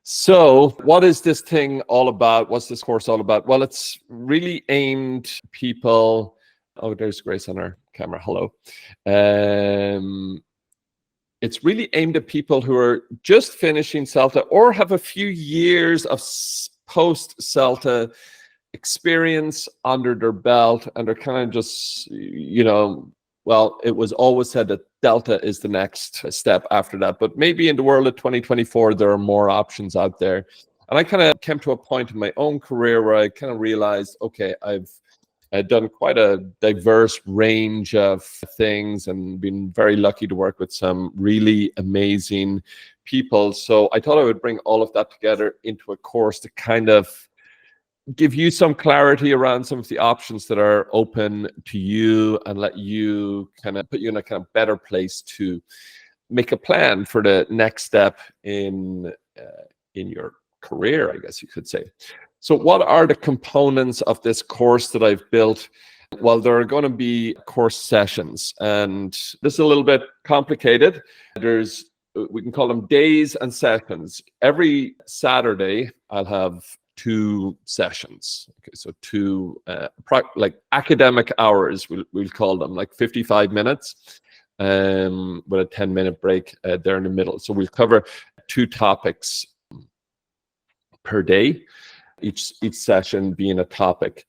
So what is this thing all about? What's this course all about? Well, it's really aimed people. Oh, there's Grace on our camera. Hello. Um, it's really aimed at people who are just finishing CELTA or have a few years of post-CELTA experience under their belt, and they're kind of just, well, it was always said that Delta is the next step after that, but maybe in the world of 2024 there are more options out there. And I kind of came to a point in my own career where I kind of realized, okay, I've done quite a diverse range of things and been very lucky to work with some really amazing people. So I thought I would bring all of that together into a course to kind of give you some clarity around some of the options that are open to you and let you kind of put you in a kind of better place to make a plan for the next step in your career, I guess you could say. So what are the components of this course that I've built? Well, there are going to be course sessions, and this is a little bit complicated. We can call them days and sessions. Every Saturday, I'll have 2 sessions. Okay, so 2 like academic hours, we'll call them, like 55 minutes with a 10-minute break there in the middle. So we'll cover 2 topics per day, each session being a topic.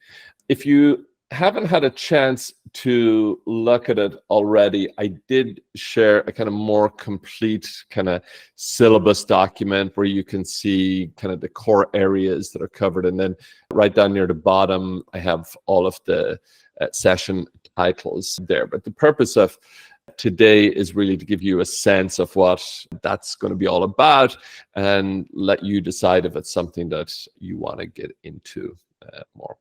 If you haven't had a chance to look at it already, I did share a kind of more complete kind of syllabus document where you can see kind of the core areas that are covered. And then right down near the bottom, I have all of the session titles there. But the purpose of today is really to give you a sense of what that's going to be all about and let you decide if it's something that you want to get into more.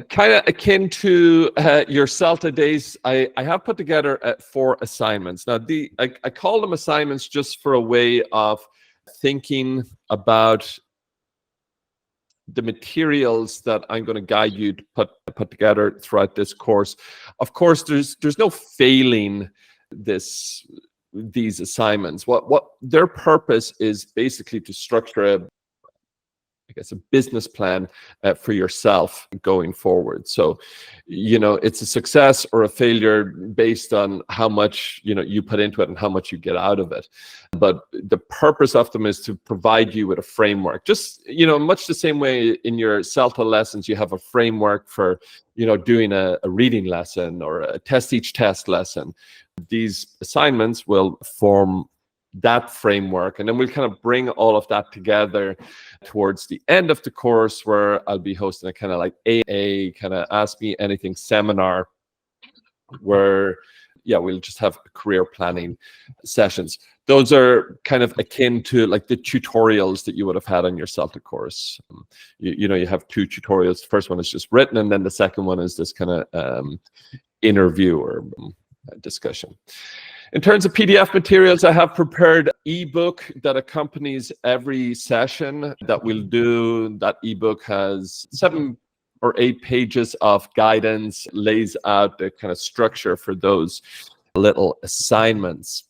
Kind of akin to your CELTA days, I have put together 4 assignments. Now, I call them assignments just for a way of thinking about the materials that I'm going to guide you to put together throughout this course. Of course, there's no failing these assignments. What their purpose is basically to structure a business plan for yourself going forward. So, it's a success or a failure based on how much, you put into it and how much you get out of it. But the purpose of them is to provide you with a framework. Just, much the same way in your CELTA lessons, you have a framework for, doing a reading lesson or a teach test lesson. These assignments will form that framework, and then we'll kind of bring all of that together towards the end of the course, where I'll be hosting a kind of like AA kind of Ask Me Anything seminar, where we'll just have career planning sessions. Those are kind of akin to like the tutorials that you would have had on your CELTA course. You have 2 tutorials. The first one is just written, and then the second one is this kind of interview or discussion. In terms of PDF materials, I have prepared an ebook that accompanies every session that we'll do. That ebook has 7 or 8 pages of guidance, lays out the kind of structure for those little assignments.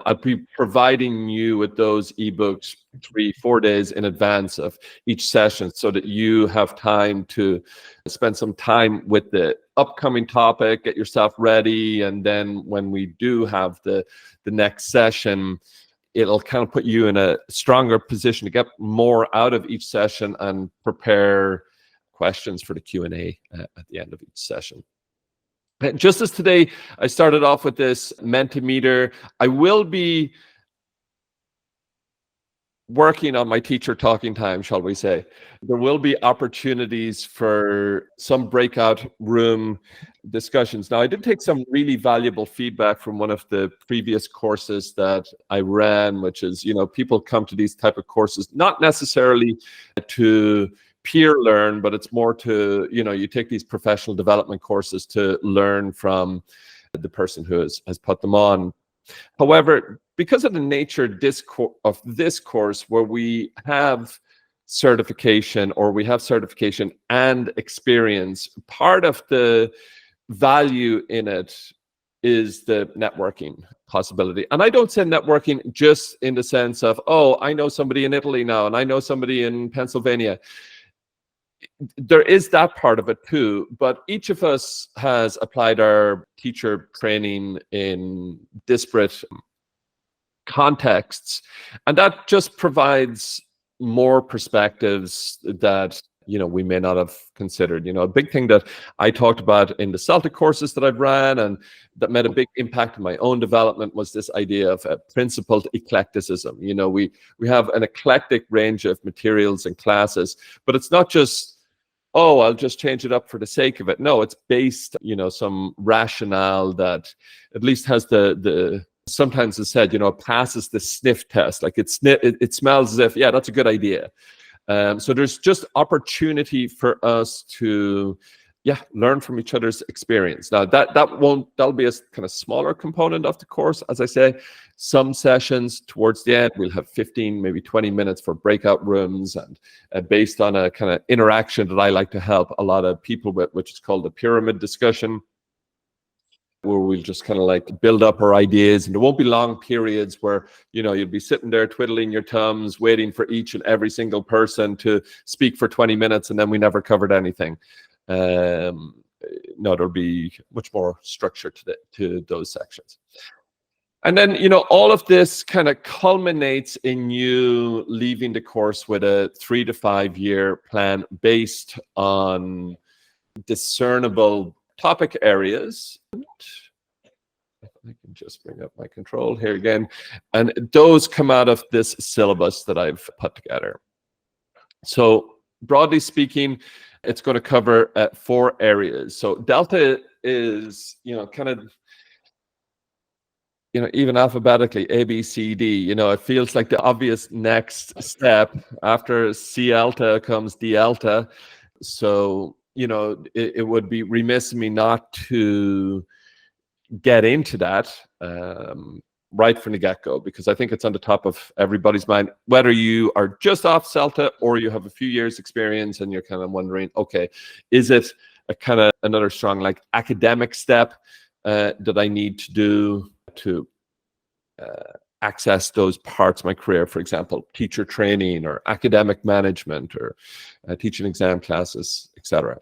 I'll be providing you with those ebooks 3-4 days in advance of each session so that you have time to spend some time with the upcoming topic, get yourself ready, and then when we do have the next session, it'll kind of put you in a stronger position to get more out of each session and prepare questions for the Q&A at the end of each session. Just as today, I started off with this Mentimeter, I will be working on my teacher talking time, shall we say. There will be opportunities for some breakout room discussions. Now, I did take some really valuable feedback from one of the previous courses that I ran, which is, people come to these type of courses, not necessarily to peer learn, but it's more to, you take these professional development courses to learn from the person who has put them on. However, because of the nature of this course, where we have certification, or we have certification and experience, part of the value in it is the networking possibility. And I don't say networking just in the sense of, oh, I know somebody in Italy now and I know somebody in Pennsylvania. There is that part of it too, but each of us has applied our teacher training in disparate contexts, and that just provides more perspectives that we may not have considered. A big thing that I talked about in the CELTA courses that I've ran and that made a big impact in my own development was this idea of a principled eclecticism. We have an eclectic range of materials and classes, but it's not just, oh, I'll just change it up for the sake of it. No, it's based, some rationale that at least has the sometimes it's said, passes the sniff test. Like it smells as if, yeah, that's a good idea. So there's just opportunity for us to, learn from each other's experience. Now that'll be a kind of smaller component of the course. As I say, some sessions towards the end, we'll have 15, maybe 20 minutes for breakout rooms, and based on a kind of interaction that I like to help a lot of people with, which is called the pyramid discussion, where we'll just kind of like build up our ideas, and there won't be long periods where you'll be sitting there twiddling your thumbs waiting for each and every single person to speak for 20 minutes and then we never covered anything. No, there'll be much more structure to those sections. And then all of this kind of culminates in you leaving the course with a 3 to 5 year plan based on discernible topic areas. I can just bring up my control here again. And those come out of this syllabus that I've put together. So broadly speaking, it's going to cover 4 areas. So Delta is, kind of, even alphabetically, A, B, C, D, it feels like the obvious next step. After CELTA comes DELTA. So, it would be remiss of me not to get into that right from the get-go, because I think it's on the top of everybody's mind, whether you are just off CELTA or you have a few years experience and you're kind of wondering, okay, is it a kind of another strong like academic step that I need to do to access those parts of my career, for example, teacher training or academic management or teaching exam classes, etc.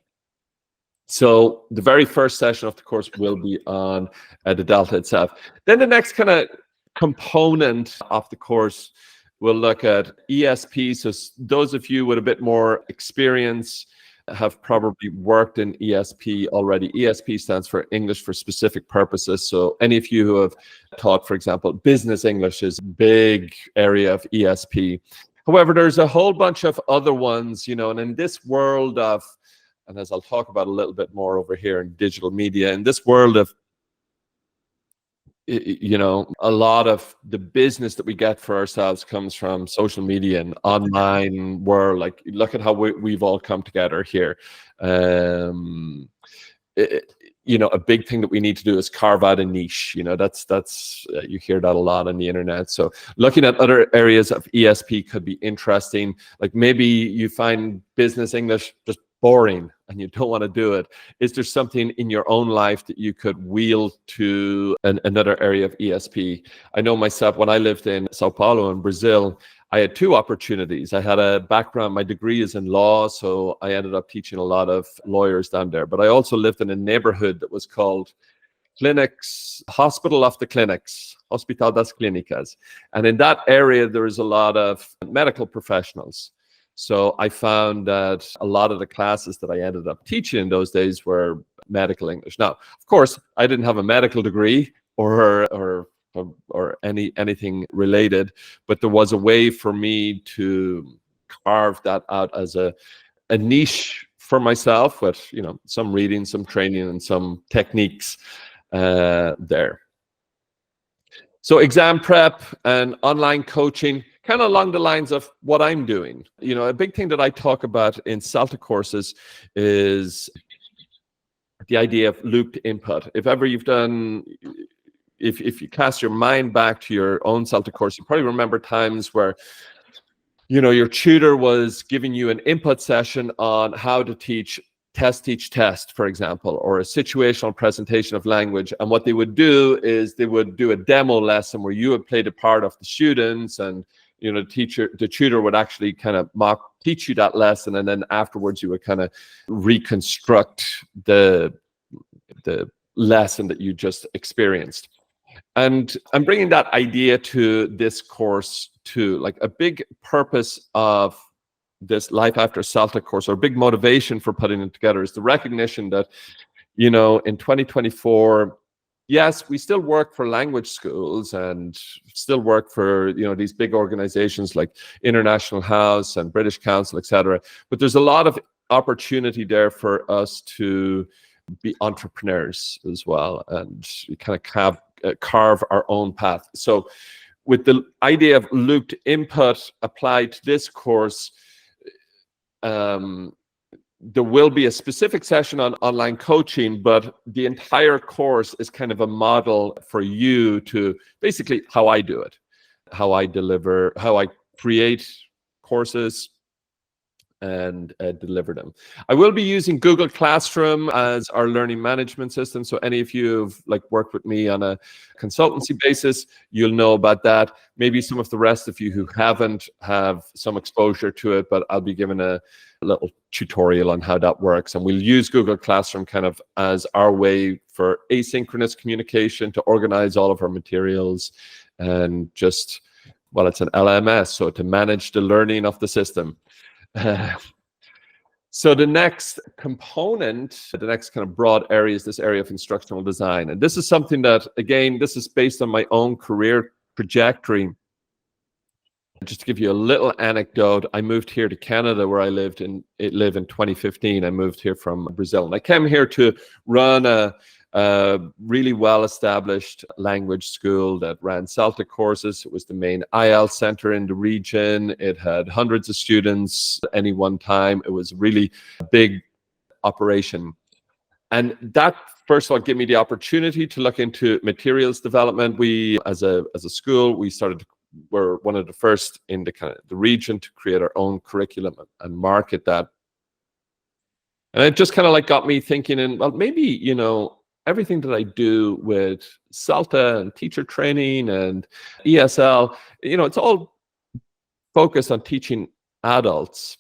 So the very first session of the course will be on the Delta itself. Then the next kind of component of the course will look at ESP. So those of you with a bit more experience have probably worked in ESP already. ESP stands for English for Specific Purposes. So any of you who have taught, for example, business English is a big area of ESP. However, there's a whole bunch of other ones, and in this world of, and as I'll talk about a little bit more over here in digital media, in this world of, a lot of the business that we get for ourselves comes from social media and online world. Like, look at how we've all come together here. A big thing that we need to do is carve out a niche. That's you hear that a lot on the internet. So looking at other areas of ESP could be interesting. Like maybe you find business English just boring and you don't want to do it. Is there something in your own life that you could wheel to another area of ESP? I know myself, when I lived in Sao Paulo in Brazil, I had 2 opportunities. I had a background, my degree is in law, so I ended up teaching a lot of lawyers down there. But I also lived in a neighborhood that was called Clinics, Hospital of the Clinics, Hospital das Clínicas. And in that area, there is a lot of medical professionals. So I found that a lot of the classes that I ended up teaching in those days were medical English. Now, of course, I didn't have a medical degree or anything related, but there was a way for me to carve that out as a niche for myself with, some reading, some training, and some techniques there. So exam prep and online coaching, kind of along the lines of what I'm doing. A big thing that I talk about in CELTA courses is the idea of looped input. If ever you've done, if you cast your mind back to your own CELTA course, you probably remember times where, your tutor was giving you an input session on how to teach test teach test, for example, or a situational presentation of language. And what they would do is they would do a demo lesson where you would play the part of the students, and the tutor would actually kind of teach you that lesson, and then afterwards you would kind of reconstruct the lesson that you just experienced. And I'm bringing that idea to this course too. Like, a big purpose of this Life After CELTA course, or a big motivation for putting it together, is the recognition that, in 2024, yes, we still work for language schools and still work for, these big organizations like International House and British Council, etc. But there's a lot of opportunity there for us to be entrepreneurs as well, and kind of carve our own path. So with the idea of looped input applied to this course, there will be a specific session on online coaching, but the entire course is kind of a model for you to basically how I do it, how I deliver, how I create courses and deliver them. I will be using Google Classroom as our learning management system. So any of you who've worked with me on a consultancy basis, you'll know about that. Maybe some of the rest of you who haven't have some exposure to it, but I'll be giving a little tutorial on how that works. And we'll use Google Classroom kind of as our way for asynchronous communication, to organize all of our materials, and just, well, it's an LMS, so to manage the learning of the system. So the next component, the next kind of broad area, is this area of instructional design. And this is something that, again, this is based on my own career trajectory. Just to give you a little anecdote, I moved here to Canada, where I live in 2015. I moved here from Brazil, and I came here to run a really well-established language school that ran CELTA courses. It was the main IELTS center in the region. It had hundreds of students at any one time. It was really a big operation. And that, first of all, gave me the opportunity to look into materials development. We, as a school, we're one of the first in the region to create our own curriculum and market that. And it just kind of got me thinking, and well, maybe, everything that I do with CELTA and teacher training and ESL, it's all focused on teaching adults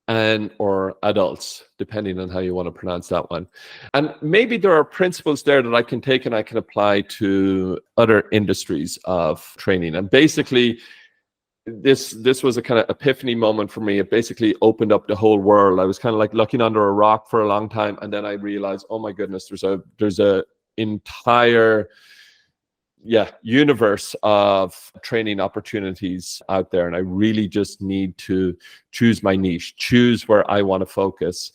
or adults, depending on how you want to pronounce that one. And maybe there are principles there that I can take and I can apply to other industries of training. And basically, this was a kind of epiphany moment for me. It basically opened up the whole world. I was kind of looking under a rock for a long time, and then I realized, oh my goodness, there's a entire universe of training opportunities out there, and I really just need to choose my niche, choose where I want to focus.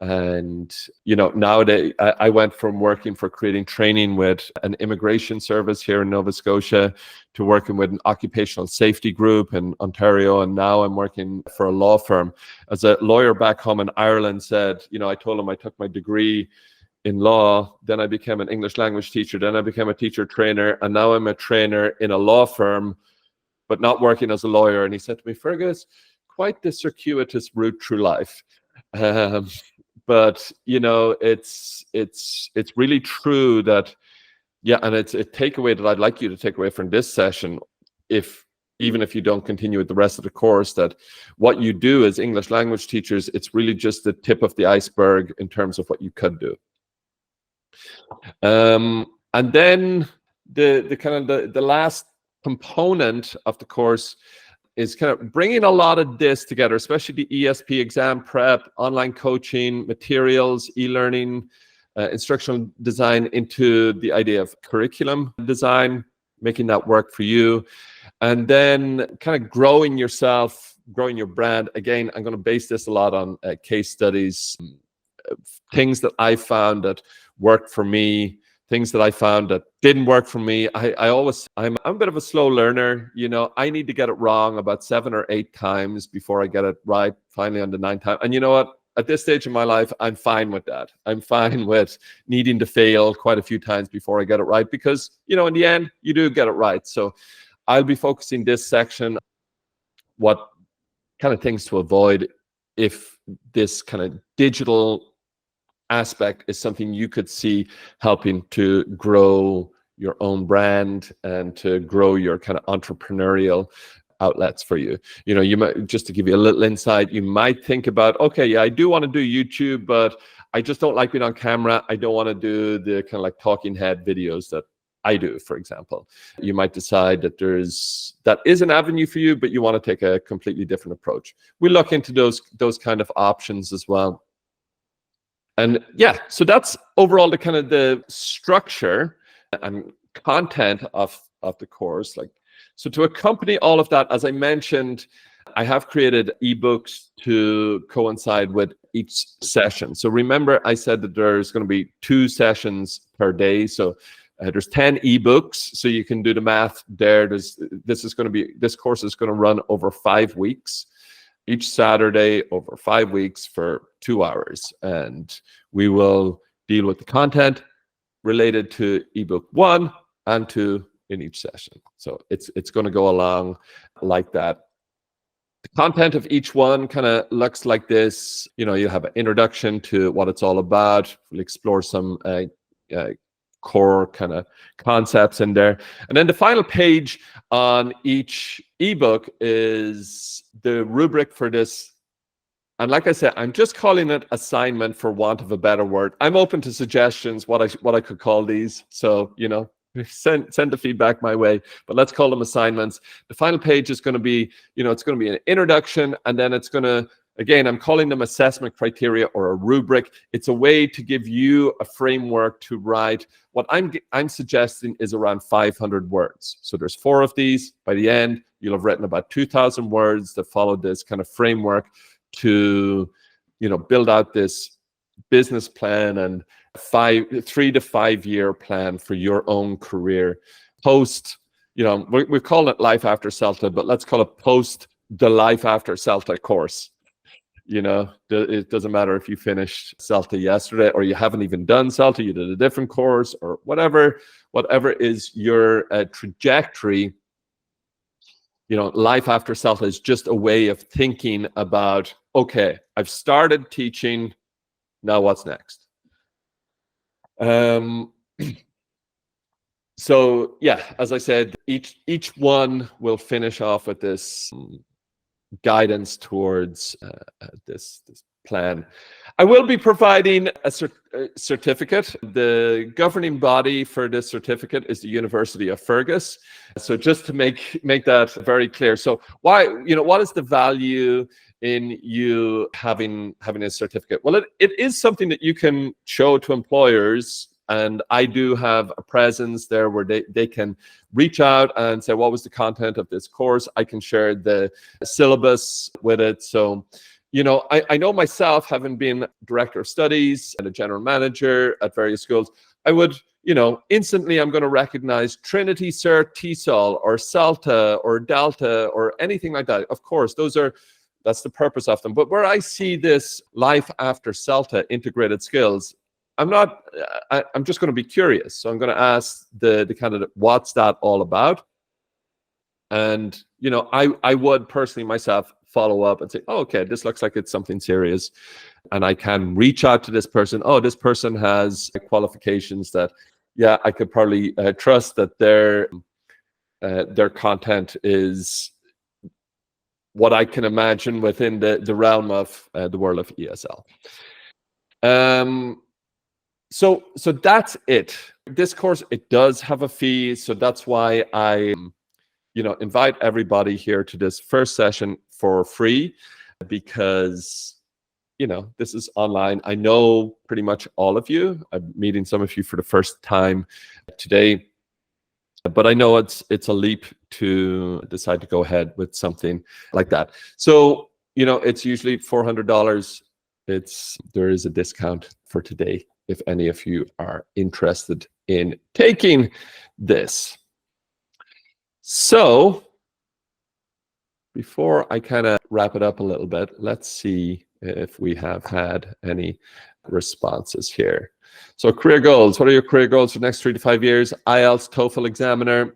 And nowadays I went from working for creating training with an immigration service here in Nova Scotia to working with an occupational safety group in Ontario, and now I'm working for a law firm. As a lawyer back home in Ireland said, I told him I took my degree in law, then I became an English language teacher, then I became a teacher trainer, and now I'm a trainer in a law firm, but not working as a lawyer. And he said to me, Fergus, quite the circuitous route through life. But it's really true that, and it's a takeaway that I'd like you to take away from this session, even if you don't continue with the rest of the course, that what you do as English language teachers, it's really just the tip of the iceberg in terms of what you could do. And then the last component of the course is kind of bringing a lot of this together, especially the ESP exam prep, online coaching, materials, e-learning, instructional design, into the idea of curriculum design, making that work for you. And then kind of growing yourself, growing your brand. Again, I'm going to base this a lot on case studies, things that I found that worked for me, things that I found that didn't work for me. I'm a bit of a slow learner. I need to get it wrong about 7 or 8 times before I get it right, finally on the 9th time. And you know what? At this stage in my life, I'm fine with that. I'm fine with needing to fail quite a few times before I get it right, because, in the end, you do get it right. So I'll be focusing this section, what kind of things to avoid if this kind of digital aspect is something you could see helping to grow your own brand and to grow your kind of entrepreneurial outlets for you. You know, you might, just to give you a little insight, you might think about, okay, yeah, I do want to do YouTube, but I just don't like being on camera. I don't want to do the kind of like talking head videos that I do, for example. You might decide that that is an avenue for you, but you want to take a completely different approach. We look into those kind of options as well. And yeah, so that's overall the kind of the structure and content of the course. Like, so to accompany all of that, as I mentioned, I have created ebooks to coincide with each session. So remember, I said that there's going to be 2 sessions per day. So there's 10 ebooks. So you can do the math there. This course is going to run over 5 weeks, each Saturday over 5 weeks for 2 hours. And we will deal with the content related to ebook 1 and 2 in each session. So it's going to go along like that. The content of each one kind of looks like this. You know, you have an introduction to what it's all about. We'll explore some core kind of concepts in there. And then the final page on each ebook is the rubric for this. And like I said, I'm just calling it assignment for want of a better word. I'm open to suggestions what I could call these. So, you know, send the feedback my way, but let's call them assignments. The final page is going to be, you know, it's going to be an introduction, and then it's going to, again, I'm calling them assessment criteria or a rubric. It's a way to give you a framework to write. What I'm suggesting is around 500 words. So there's 4 of these. By the end, you'll have written about 2,000 words that follow this kind of framework to, you know, build out this business plan and 3 to 5 year plan for your own career post, you know, we call it life after CELTA, but let's call it post the life after CELTA course. You know, it doesn't matter if you finished CELTA yesterday or you haven't even done CELTA, you did a different course or whatever is your trajectory. You know, life after CELTA is just a way of thinking about, okay, I've started teaching, now what's next? So yeah, as I said, each one will finish off with this guidance towards this plan. I will be providing a certificate. The governing body for this certificate is the University of Fergus. So just to make that very clear. So why, you know, what is the value in you having a certificate? Well, it is something that you can show to employers. And I do have a presence there where they can reach out and say, what was the content of this course? I can share the syllabus with it. So, you know, I know myself, having been director of studies and a general manager at various schools, I would, you know, instantly I'm going to recognize Trinity, Cert, TESOL, or CELTA, or Delta, or anything like that. Of course, that's the purpose of them. But where I see this life after CELTA integrated skills, I'm just going to be curious. So I'm going to ask the candidate, what's that all about? And, you know, I would personally myself follow up and say, oh, okay, this looks like it's something serious. And I can reach out to this person. Oh, this person has qualifications that, yeah, I could probably trust that their content is what I can imagine within the realm of the world of ESL. So that's it. This course, it does have a fee. So that's why I, you know, invite everybody here to this first session for free, because, you know, this is online. I know pretty much all of you. I'm meeting some of you for the first time today, but I know it's a leap to decide to go ahead with something like that. So, you know, it's usually $400. There is a discount for today if any of you are interested in taking this. So before I kind of wrap it up a little bit, let's see if we have had any responses here. So career goals. What are your career goals for the next 3 to 5 years? IELTS, TOEFL examiner.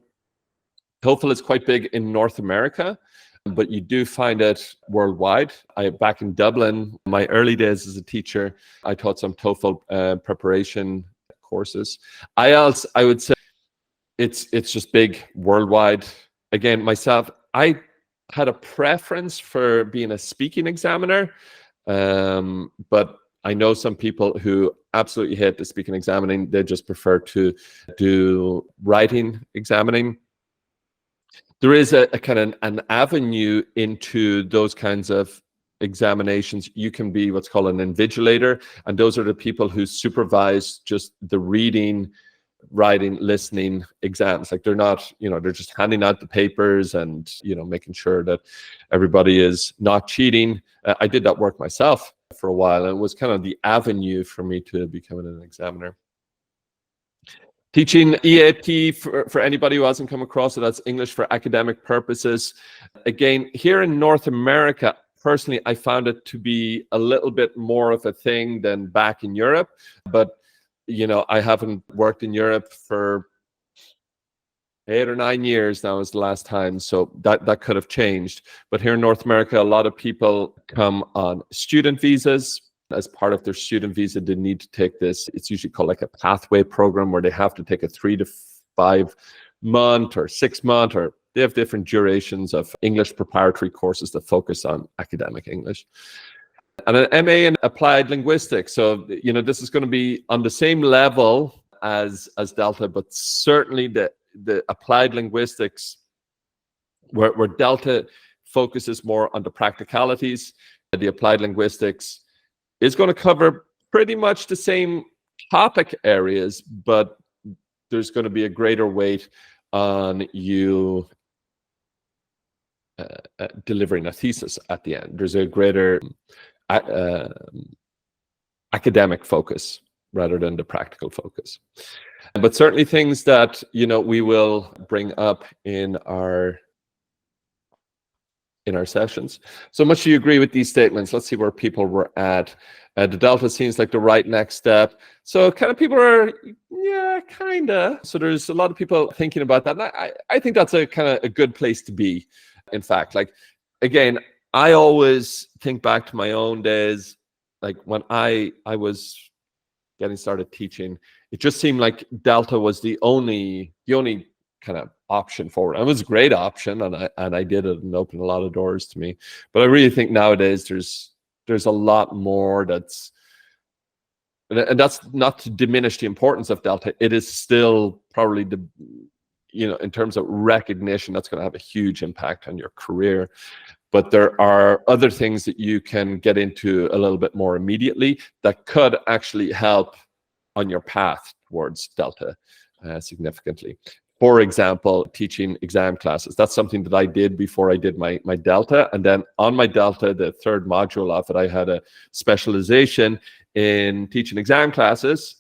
TOEFL is quite big in North America. but you do find it worldwide. Back in Dublin, my early days as a teacher, I taught some TOEFL preparation courses. IELTS, I would say it's just big worldwide. Again, myself, I had a preference for being a speaking examiner, but I know some people who absolutely hate the speaking examining. They just prefer to do writing examining. There is a kind of an avenue into those kinds of examinations. You can be what's called an invigilator, and those are the people who supervise just the reading, writing, listening exams. Like they're not, they're just handing out the papers and, making sure that everybody is not cheating. I did that work myself for a while, and it was kind of the avenue for me to becoming an examiner. Teaching EAP, for anybody who hasn't come across it, that's English for academic purposes. Again, here in North America, personally, I found it to be a little bit more of a thing than back in Europe. But, I haven't worked in Europe for 8 or 9 years now is the last time. So that could have changed. But here in North America, a lot of people come on student visas. As part of their student visa, they need to take this. It's usually called like a pathway program where they have to take a 3 to 5 month or 6 month, or they have different durations of English preparatory courses that focus on academic English. And an MA in applied linguistics. So, this is going to be on the same level as Delta, but certainly the applied linguistics where Delta focuses more on the practicalities. The applied linguistics is going to cover pretty much the same topic areas, but there's going to be a greater weight on you delivering a thesis at the end. There's a greater academic focus rather than the practical focus. But certainly things that, we will bring up in our sessions. So much do you agree with these statements? Let's see where people were at. The Delta seems like the right next step. So kind of people are, yeah, kind of. So there's a lot of people thinking about that. And I think that's a kind of a good place to be. In fact, like, again, I always think back to my own days, like when I was getting started teaching, it just seemed like Delta was the only kind of option forward. It was a great option, and I did it and opened a lot of doors to me. But I really think nowadays there's a lot more and that's not to diminish the importance of Delta. It is still probably in terms of recognition, that's going to have a huge impact on your career. But there are other things that you can get into a little bit more immediately that could actually help on your path towards Delta significantly. For example, teaching exam classes. That's something that I did before I did my Delta. And then on my Delta, the third module of it, I had a specialization in teaching exam classes,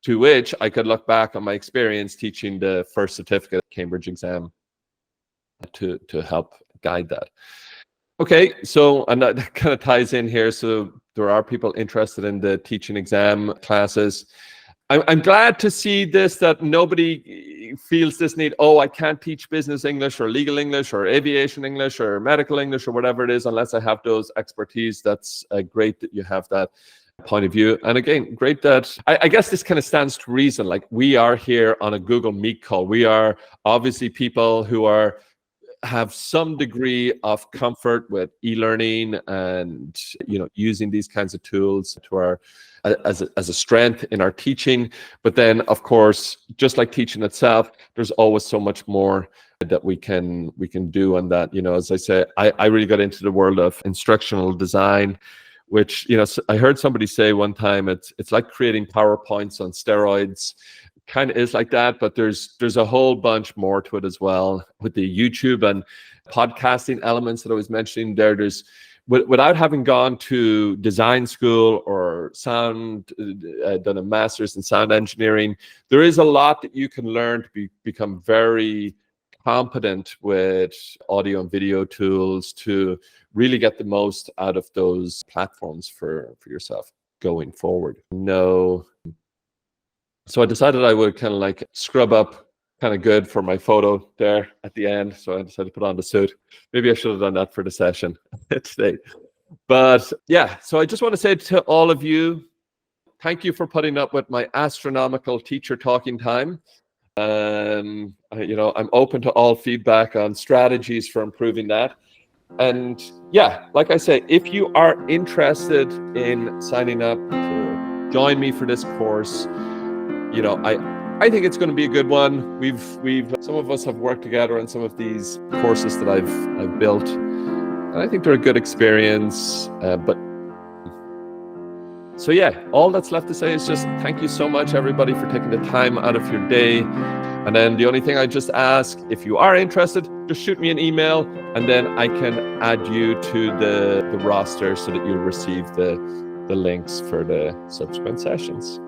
to which I could look back on my experience teaching the first certificate Cambridge exam to help guide that. Okay, so and that kind of ties in here. So there are people interested in the teaching exam classes. I'm glad to see this, that nobody feels this need, I can't teach business English or legal English or aviation English or medical English or whatever it is unless I have those expertise. That's great that you have that point of view. And again, great that I guess this kind of stands to reason. Like, we are here on a Google Meet call. We are obviously people who have some degree of comfort with e-learning and using these kinds of tools to our as a strength in our teaching. But then, of course, just like teaching itself, there's always so much more that we can do on that. As I say, I really got into the world of instructional design, which I heard somebody say one time, it's like creating PowerPoints on steroids. Kind of is like that, but there's a whole bunch more to it as well, with the YouTube and podcasting elements that I was mentioning there. There's, without having gone to design school or sound, done a master's in sound engineering, there is a lot that you can learn to become very competent with audio and video tools to really get the most out of those platforms for yourself going forward. So I decided I would kind of like scrub up kind of good for my photo there at the end. So I decided to put on the suit. Maybe I should have done that for the session today. But yeah, so I just want to say to all of you, thank you for putting up with my astronomical teacher talking time. I'm open to all feedback on strategies for improving that. And yeah, like I say, if you are interested in signing up to join me for this course, I think it's going to be a good one. We've some of us have worked together on some of these courses that I've built, and I think they're a good experience. So yeah, all that's left to say is just thank you so much, everybody, for taking the time out of your day. And then the only thing I just ask, if you are interested, just shoot me an email, and then I can add you to the roster so that you'll receive the links for the subsequent sessions.